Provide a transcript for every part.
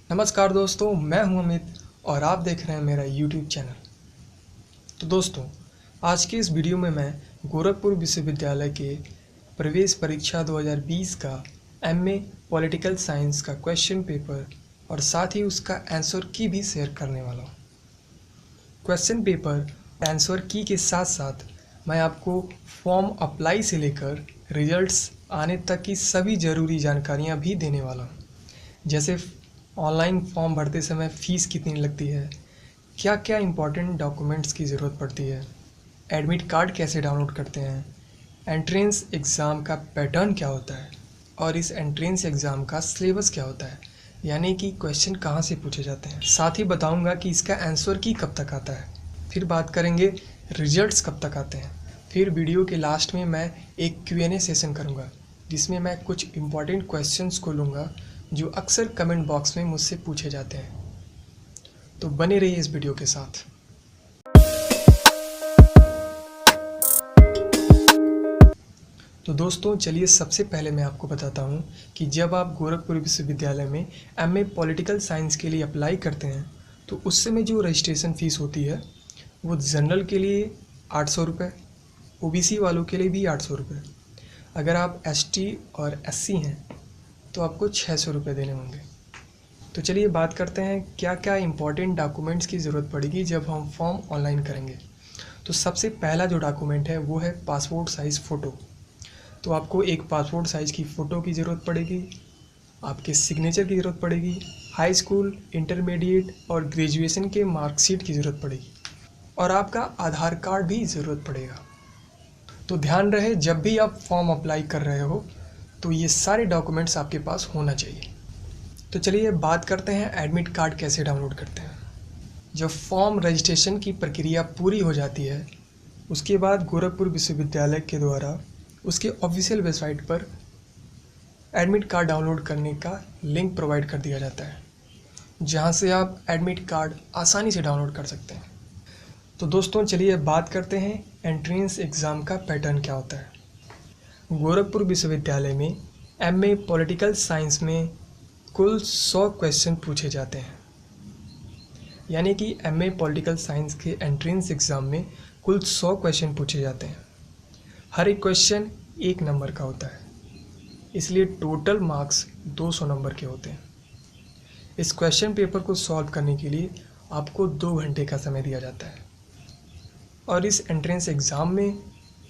नमस्कार दोस्तों, मैं हूं अमित और आप देख रहे हैं मेरा YouTube चैनल। तो दोस्तों, आज के इस वीडियो में मैं गोरखपुर विश्वविद्यालय के प्रवेश परीक्षा 2020 का MA पॉलिटिकल साइंस का क्वेश्चन पेपर और साथ ही उसका आंसर की भी शेयर करने वाला हूं। क्वेश्चन पेपर आंसर की के साथ साथ मैं आपको फॉर्म अप्लाई से लेकर रिजल्ट्स आने तक की सभी ज़रूरी जानकारियाँ भी देने वाला हूँ। जैसे ऑनलाइन फॉर्म भरते समय फ़ीस कितनी लगती है, क्या क्या इम्पोर्टेंट डॉक्यूमेंट्स की ज़रूरत पड़ती है, एडमिट कार्ड कैसे डाउनलोड करते हैं, एंट्रेंस एग्ज़ाम का पैटर्न क्या होता है और इस एंट्रेंस एग्ज़ाम का सिलेबस क्या होता है, यानी कि क्वेश्चन कहाँ से पूछे जाते हैं। साथ ही बताऊंगा कि इसका आंसर की कब तक आता है। फिर बात करेंगे रिजल्ट्स कब तक आते हैं। फिर वीडियो के लास्ट में मैं एक Q&A सेशन करूँगा जिसमें मैं कुछ इम्पॉर्टेंट क्वेश्चंस को लूँगा जो अक्सर कमेंट बॉक्स में मुझसे पूछे जाते हैं। तो बने रहिए इस वीडियो के साथ। तो दोस्तों, चलिए सबसे पहले मैं आपको बताता हूँ कि जब आप गोरखपुर विश्वविद्यालय में MA पॉलिटिकल साइंस के लिए अप्लाई करते हैं तो उस समय जो रजिस्ट्रेशन फ़ीस होती है वो जनरल के लिए 800 रुपये, OBC वालों के लिए भी 800 रुपये। अगर आप ST और SC हैं तो आपको 600 रुपये देने होंगे। तो चलिए बात करते हैं क्या क्या इम्पोर्टेंट डॉक्यूमेंट्स की ज़रूरत पड़ेगी जब हम फॉर्म ऑनलाइन करेंगे। तो सबसे पहला जो डॉक्यूमेंट है वो है पासपोर्ट साइज़ फ़ोटो। तो आपको एक पासपोर्ट साइज़ की फ़ोटो की ज़रूरत पड़ेगी, आपके सिग्नेचर की ज़रूरत पड़ेगी, हाई स्कूल, इंटरमीडिएट और ग्रेजुएशन के मार्कशीट की ज़रूरत पड़ेगी और आपका आधार कार्ड भी ज़रूरत पड़ेगा। तो ध्यान रहे, जब भी आप फॉर्म अप्लाई कर रहे हो तो ये सारे डॉक्यूमेंट्स आपके पास होना चाहिए। तो चलिए बात करते हैं एडमिट कार्ड कैसे डाउनलोड करते हैं। जब फॉर्म रजिस्ट्रेशन की प्रक्रिया पूरी हो जाती है उसके बाद गोरखपुर विश्वविद्यालय के द्वारा उसके ऑफिशियल वेबसाइट पर एडमिट कार्ड डाउनलोड करने का लिंक प्रोवाइड कर दिया जाता है, जहां से आप एडमिट कार्ड आसानी से डाउनलोड कर सकते हैं। तो दोस्तों, चलिए बात करते हैं एंट्रेंस एग्ज़ाम का पैटर्न क्या होता है। गोरखपुर विश्वविद्यालय में MA पॉलिटिकल साइंस में कुल 100 क्वेश्चन पूछे जाते हैं, यानी कि MA पॉलिटिकल साइंस के एंट्रेंस एग्ज़ाम में कुल 100 क्वेश्चन पूछे जाते हैं। हर एक क्वेश्चन 1 नंबर का होता है, इसलिए टोटल मार्क्स 200 नंबर के होते हैं। इस क्वेश्चन पेपर को सॉल्व करने के लिए आपको 2 घंटे का समय दिया जाता है और इस एंट्रेंस एग्ज़ाम में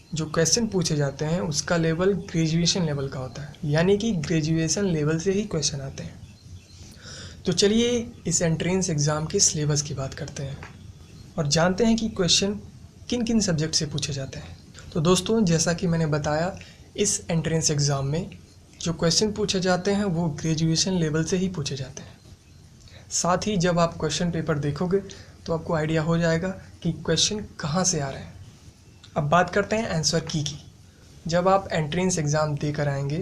जो क्वेश्चन पूछे जाते हैं उसका लेवल ग्रेजुएशन लेवल का होता है, यानी कि ग्रेजुएशन लेवल से ही क्वेश्चन आते हैं। तो चलिए इस एंट्रेंस एग्ज़ाम के सिलेबस की बात करते हैं और जानते हैं कि क्वेश्चन किन किन सब्जेक्ट से पूछे जाते हैं। तो दोस्तों, जैसा कि मैंने बताया, इस एंट्रेंस एग्ज़ाम में जो क्वेश्चन पूछे जाते हैं वो ग्रेजुएशन लेवल से ही पूछे जाते हैं। साथ ही जब आप क्वेश्चन पेपर देखोगे तो आपको आइडिया हो जाएगा कि क्वेश्चन कहाँ से आ रहे हैं। अब बात करते हैं आंसर की। जब आप एंट्रेंस एग्ज़ाम देकर आएंगे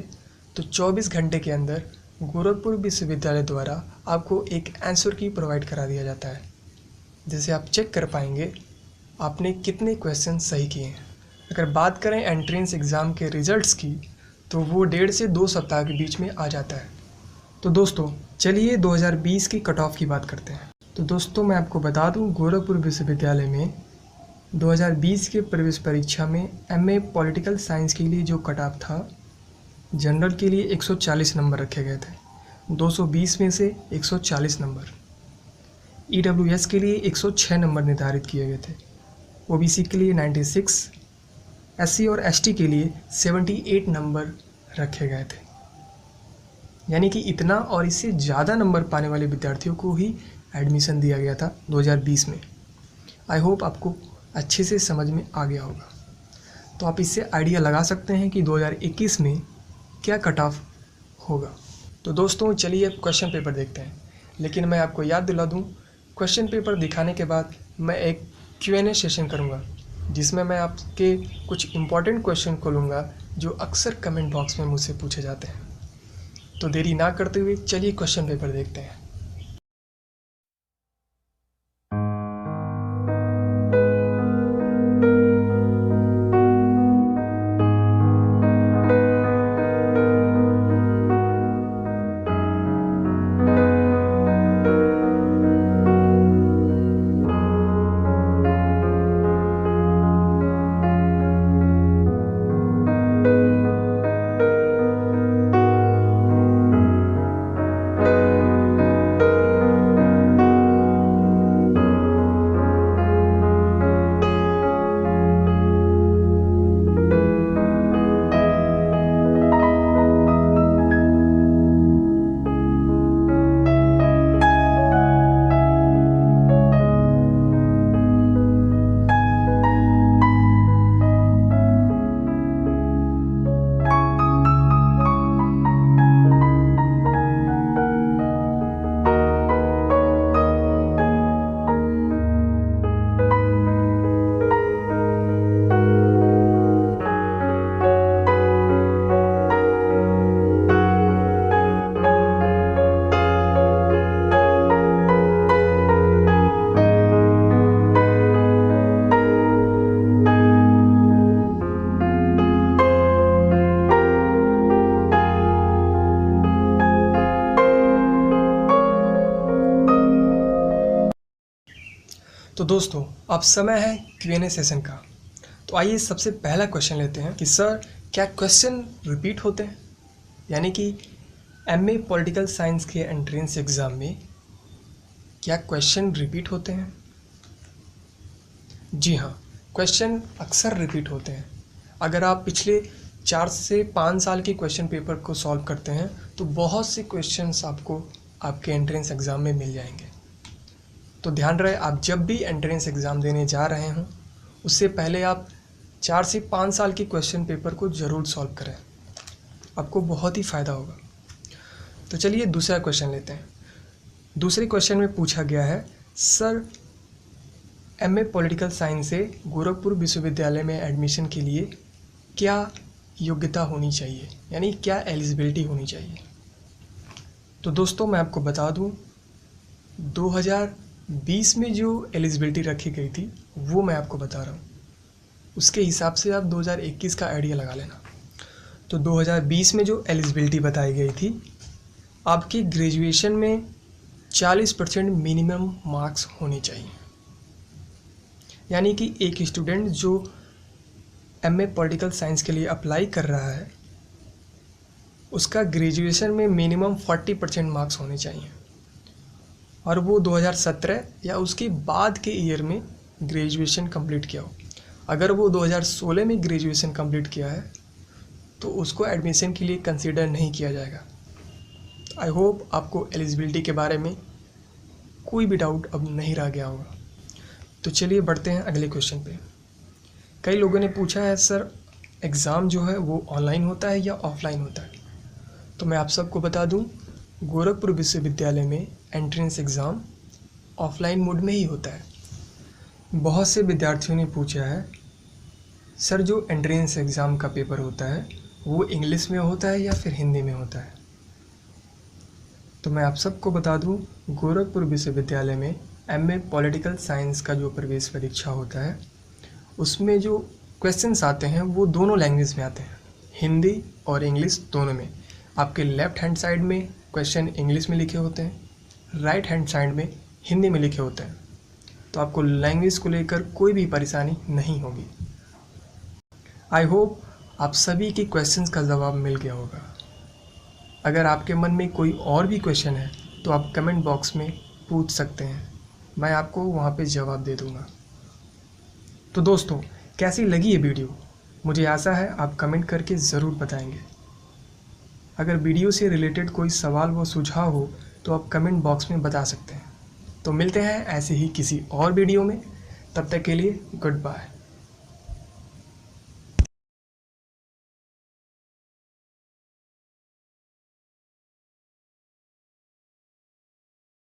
तो 24 घंटे के अंदर गोरखपुर विश्वविद्यालय द्वारा आपको एक आंसर की प्रोवाइड करा दिया जाता है, जिसे आप चेक कर पाएंगे आपने कितने क्वेश्चन सही किए हैं। अगर बात करें एंट्रेंस एग्ज़ाम के रिज़ल्ट्स की तो वो 1.5 से 2 सप्ताह के बीच में आ जाता है। तो दोस्तों, चलिए 2020 की कट ऑफ की बात करते हैं। तो दोस्तों, मैं आपको बता दूं, गोरखपुर विश्वविद्यालय में 2020 के प्रवेश परीक्षा में MA पॉलिटिकल साइंस के लिए जो कट ऑफ था, जनरल के लिए 140 नंबर रखे गए थे, 220 में से 140 नंबर। EWS के लिए 106 नंबर निर्धारित किए गए थे, OBC के लिए 96, SC और ST के लिए 78 नंबर रखे गए थे। यानी कि इतना और इससे ज़्यादा नंबर पाने वाले विद्यार्थियों को ही एडमिशन दिया गया था 2020 में। आई होप आपको अच्छे से समझ में आ गया होगा। तो आप इससे आइडिया लगा सकते हैं कि 2021 में क्या कट ऑफ होगा। तो दोस्तों, चलिए अब क्वेश्चन पेपर देखते हैं, लेकिन मैं आपको याद दिला दूं, क्वेश्चन पेपर दिखाने के बाद मैं एक Q&A सेशन करूंगा जिसमें मैं आपके कुछ इम्पॉर्टेंट क्वेश्चन को लूँगा जो अक्सर कमेंट बॉक्स में मुझसे पूछे जाते हैं। तो देरी ना करते हुए चलिए क्वेश्चन पेपर देखते हैं। तो दोस्तों अब समय है Q&A सेशन का। तो आइए सबसे पहला क्वेश्चन लेते हैं कि सर क्या क्वेश्चन रिपीट होते हैं, यानी कि MA पॉलिटिकल साइंस के एंट्रेंस एग्ज़ाम में क्या क्वेश्चन रिपीट होते हैं। जी हाँ, क्वेश्चन अक्सर रिपीट होते हैं। अगर आप पिछले 4 से 5 साल के क्वेश्चन पेपर को सॉल्व करते हैं तो बहुत से क्वेश्चंस आपको आपके एंट्रेंस एग्ज़ाम में मिल जाएंगे। तो ध्यान रहे, आप जब भी एंट्रेंस एग्ज़ाम देने जा रहे हों उससे पहले आप 4 से 5 साल के क्वेश्चन पेपर को ज़रूर सॉल्व करें, आपको बहुत ही फ़ायदा होगा। तो चलिए दूसरा क्वेश्चन लेते हैं। दूसरे क्वेश्चन में पूछा गया है, सर MA पॉलिटिकल साइंस से गोरखपुर विश्वविद्यालय में एडमिशन के लिए क्या योग्यता होनी चाहिए, यानी क्या एलिजिबिलिटी होनी चाहिए। तो दोस्तों मैं आपको बता दूं, 2020 में जो एलिजिबिलिटी रखी गई थी वो मैं आपको बता रहा हूँ, उसके हिसाब से आप 2021 का आइडिया लगा लेना। तो 2020 में जो एलिजिबिलिटी बताई गई थी, आपकी ग्रेजुएशन में 40% मिनिमम मार्क्स होने चाहिए, यानी कि एक स्टूडेंट जो MA पॉलिटिकल साइंस के लिए अप्लाई कर रहा है उसका ग्रेजुएशन में मिनिमम 40% मार्क्स होने चाहिए, और वो 2017 या उसके बाद के ईयर में ग्रेजुएशन कंप्लीट किया हो। अगर वो 2016 में ग्रेजुएशन कंप्लीट किया है तो उसको एडमिशन के लिए कंसीडर नहीं किया जाएगा। आई होप आपको एलिजिबिलिटी के बारे में कोई भी डाउट अब नहीं रह गया होगा। तो चलिए बढ़ते हैं अगले क्वेश्चन पे। कई लोगों ने पूछा है, सर एग्ज़ाम जो है वो ऑनलाइन होता है या ऑफलाइन होता है। तो मैं आप सबको बता दूं, गोरखपुर विश्वविद्यालय में एंट्रेंस एग्ज़ाम ऑफलाइन मोड में ही होता है। बहुत से विद्यार्थियों ने पूछा है, सर जो एंट्रेंस एग्ज़ाम का पेपर होता है वो इंग्लिश में होता है या फिर हिंदी में होता है। तो मैं आप सबको बता दूं, गोरखपुर विश्वविद्यालय में MA पॉलिटिकल साइंस का जो प्रवेश परीक्षा होता है उसमें जो क्वेश्चंस आते हैं वो दोनों लैंग्वेज में आते हैं, हिंदी और इंग्लिश दोनों में। आपके लेफ़्ट हैंड साइड में क्वेश्चन इंग्लिश में लिखे होते हैं, राइट हैंड साइड में हिंदी में लिखे होते हैं। तो आपको लैंग्वेज को लेकर कोई भी परेशानी नहीं होगी। आई होप आप सभी के क्वेश्चंस का जवाब मिल गया होगा। अगर आपके मन में कोई और भी क्वेश्चन है तो आप कमेंट बॉक्स में पूछ सकते हैं, मैं आपको वहाँ पे जवाब दे दूँगा। तो दोस्तों कैसी लगी ये वीडियो, मुझे आशा है आप कमेंट करके ज़रूर बताएंगे। अगर वीडियो से रिलेटेड कोई सवाल व सुझाव हो तो आप कमेंट बॉक्स में बता सकते हैं। तो मिलते हैं ऐसे ही किसी और वीडियो में, तब तक के लिए गुड बाय।